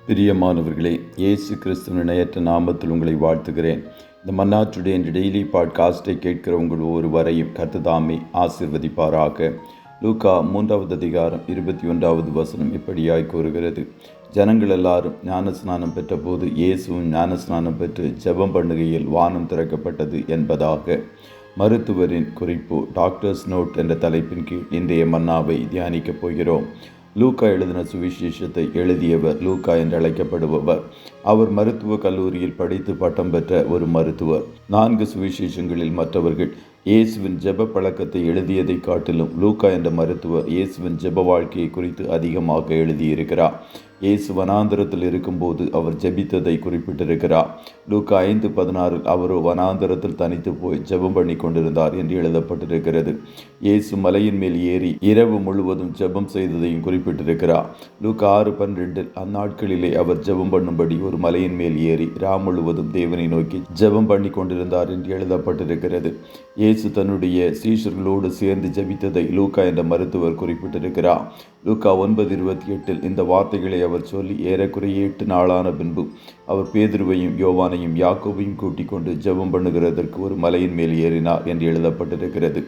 பிரியமானவர்களே, இயேசு கிறிஸ்துவின் இணையற்ற நாமத்தில் உங்களை வாழ்த்துகிறேன். இந்த மன்னா டுடே என்ற டெய்லி பாட்காஸ்டை கேட்கிற உங்கள் ஒவ்வொருவரையும் கர்த்தர் ஆசீர்வதிப்பாராக. லூக்கா 3வது அதிகாரம் 21வது வசனம் இப்படியாய் கூறுகிறது: ஜனங்கள் எல்லாரும் ஞானஸ்நானம் பெற்ற போது இயேசுவும் ஞானஸ்நானம் பெற்று ஜெபம் பண்ணுகையில் வானம் திறக்கப்பட்டது என்பதாக. மருத்துவரின் குறிப்பு, டாக்டர்ஸ் நோட் என்ற தலைப்பின் கீழ் இன்றைய மன்னாவை தியானிக்கப் போகிறோம். லூக்கா எழுதின சுவிசேஷத்தை எழுதியவர் லூக்கா என்று அழைக்கப்படுபவர். அவர் மருத்துவ கல்லூரியில் படித்து பட்டம் பெற்ற ஒரு மருத்துவர். 4 சுவிசேஷங்களில் மற்றவர்கள் இயேசுவின் ஜெப பழக்கத்தை எழுதியதை காட்டிலும் லூக்கா என்ற மருத்துவர் இயேசுவின் ஜெப வாழ்க்கையை குறித்து அதிகமாக எழுதியிருக்கிறார். இயேசு வனாந்தரத்தில் இருக்கும்போது அவர் ஜெபித்ததை குறிப்பிட்டிருக்கிறார். லூக்கா 5:16 அவர் வனாந்தரத்தில் தனித்து போய் ஜெபம் பண்ணி கொண்டிருந்தார் என்று எழுதப்பட்டிருக்கிறது. இயேசு மலையின் மேல் ஏறி இரவு முழுவதும் ஜெபம் செய்ததையும் குறிப்பிட்டிருக்கிறார். லூக்கா 6:12 அந்நாட்களிலே அவர் ஜெபம் பண்ணும்படி ஒரு மலையின் மேல் ஏறி முழுவதும் தேவனை நோக்கி ஜெபம் பண்ணி கொண்டிருந்தார் என்று எழுதப்பட்டிருக்கிறது. இயேசு தன்னுடைய சீஷர்களோடு சேர்ந்து ஜெபித்ததை லூக்கா என்ற மருத்துவர் குறிப்பிட்டிருக்கிறார். லூக்கா 9:28 இந்த வார்த்தைகளை அவர் சொல்லி ஏறக்குறைய 8 நாளான பின்பு அவர் பேதுருவையும் யோவானையும் யாக்கோபையும் கூட்டிக் கொண்டு ஜெபம் பண்ணுகிறதற்கு ஒரு மலையின் மேல் ஏறினார் என்று எழுதப்பட்டிருக்கிறது.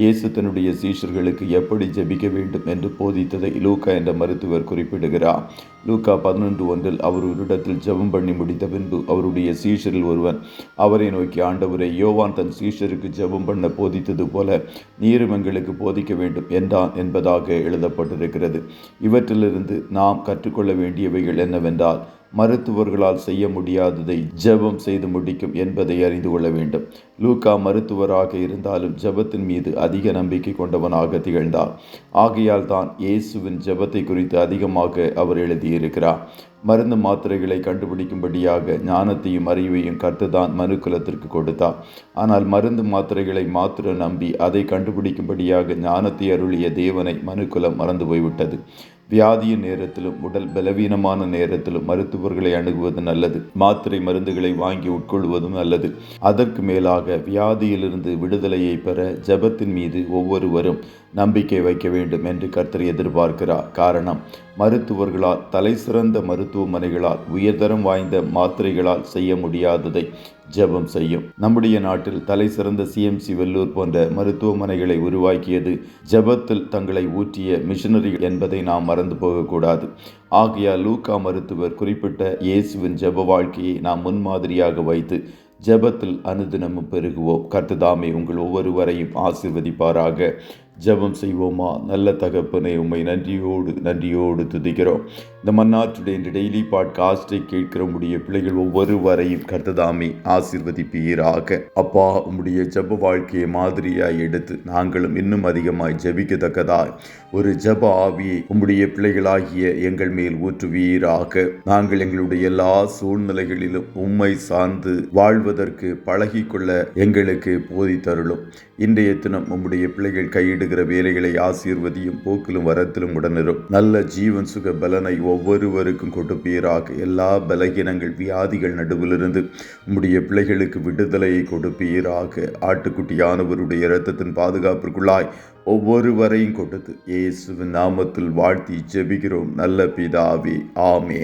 இயேசு தன்னுடைய சீஷர்களுக்கு எப்படி ஜெபிக்க வேண்டும் என்று போதித்ததை லூக்கா என்ற மருத்துவர் குறிப்பிடுகிறார். லூக்கா 11:1 அவர் ஒரு இடத்தில் ஜெபம் பண்ணி முடித்த பின்பு அவருடைய சீஷரில் ஒருவன் அவரை நோக்கி, ஆண்டவரே, யோவான் தன் சீஷருக்கு ஜெபம் பண்ண போதித்தது போல நீரும் எங்களுக்கு போதிக்க வேண்டும் என்றான் என்பதாக எழுதப்பட்டிருக்கிறது. இவற்றிலிருந்து நாம் கற்றுக்கொள்ள வேண்டியவைகள் என்னவென்றால், மருத்துவர்களால் செய்ய முடியாததை ஜெபம் செய்து முடிக்கும் என்பதை அறிந்து கொள்ள வேண்டும். லூக்கா மருத்துவராக இருந்தாலும் ஜெபத்தின் மீது அதிக நம்பிக்கை கொண்டவனாக திகழ்ந்தார். ஆகையால் தான் இயேசுவின் ஜெபத்தை குறித்து அதிகமாக அவர் எழுதியிருக்கிறார். மருந்து மாத்திரைகளை கண்டுபிடிக்கும்படியாக ஞானத்தையும் அறிவையும் கர்த்தர்தான் மனுக்குலத்திற்கு கொடுத்தார். ஆனால் மருந்து மாத்திரைகளை மாத்திரம் நம்பி அதை கண்டுபிடிக்கும்படியாக ஞானத்தை அருளிய தேவனை மனுக்குலம் மறந்து போய்விட்டது. வியாதியின் நேரத்திலும் உடல் பலவீனமான நேரத்திலும் மருத்துவர்களை அணுகுவது நல்லது. மாத்திரை மருந்துகளை வாங்கி உட்கொள்வதும் நல்லது. அதற்கு மேலாக வியாதியிலிருந்து விடுதலையை பெற ஜெபத்தின் மீது ஒவ்வொருவரும் நம்பிக்கை வைக்க வேண்டும் என்று கர்த்தர் எதிர்பார்க்கிறார். காரணம், மருத்துவர்களால், தலை சிறந்த மருத்துவமனைகளால், உயர்தரம் வாய்ந்த மாத்திரைகளால் செய்ய முடியாததை ஜெபம் செய்யும். நம்முடைய நாட்டில் தலை சிறந்த சிஎம்சி வெள்ளூர் போன்ற மருத்துவமனைகளை உருவாக்கியது ஜெபத்தில் தங்களை ஊற்றிய மிஷனரி என்பதை நாம் மறந்து போகக்கூடாது. ஆகையால் லூக்கா மருத்துவர் குறிப்பிட்ட இயேசுவின் ஜெப வாழ்க்கையை நாம் முன்மாதிரியாக வைத்து ஜெபத்தில் அனுதினமும் பெருகுவோம். கர்த்தர் உங்கள் ஒவ்வொருவரையும் ஆசீர்வதிப்பாராக. ஜெபம் செய்வோமா? நல்ல தகப்பனே, உம்மை நன்றியோடு துதிக்கிறோம். இந்த மன்னா டுடே என்ற டெய்லி பாட்காஸ்டை கேட்கிற உம்முடைய பிள்ளைகள் ஒவ்வொருவரையும் கர்த்தர் ஆசீர்வதிப்பீராக. அப்பா, உம்முடைய ஜெப வாழ்க்கையை மாதிரியாய் எடுத்து நாங்களும் இன்னும் அதிகமாய் ஜெபிக்கத்தக்கதாய் ஒரு ஜெப ஆவியை உம்முடைய பிள்ளைகளாகிய எங்கள் மேல் ஊற்றுவீராக. நாங்கள் எங்களுடைய எல்லா சூழ்நிலைகளிலும் உம்மை சார்ந்து வாழ்வதற்கு பழகிக்கொள்ள எங்களுக்கு போதித்தருளும். இன்றைய தினம் உம்முடைய பிள்ளைகள் கையிடுகிற வேலைகளை ஆசீர்வதியும். போக்கிலும் வரத்திலும் உடனிரும். நல்ல ஜீவன் சுக பலனை ஒவ்வொருவருக்கும் கொடுப்பீராக. எல்லா பலகீனங்கள், வியாதிகள் நடுவிலிருந்து உம்முடைய பிள்ளைகளுக்கு விடுதலையை கொடுப்பீராக. ஆட்டுக்குட்டியானவருடைய இரத்தத்தின் பாதுகாப்பிற்குள்ளாய் ஒவ்வொருவரையும் கொடுத்து இயேசுவின் நாமத்தில் வாழ்த்தி ஜெபிக்கிறோம் நல்ல பிதாவே. ஆமே.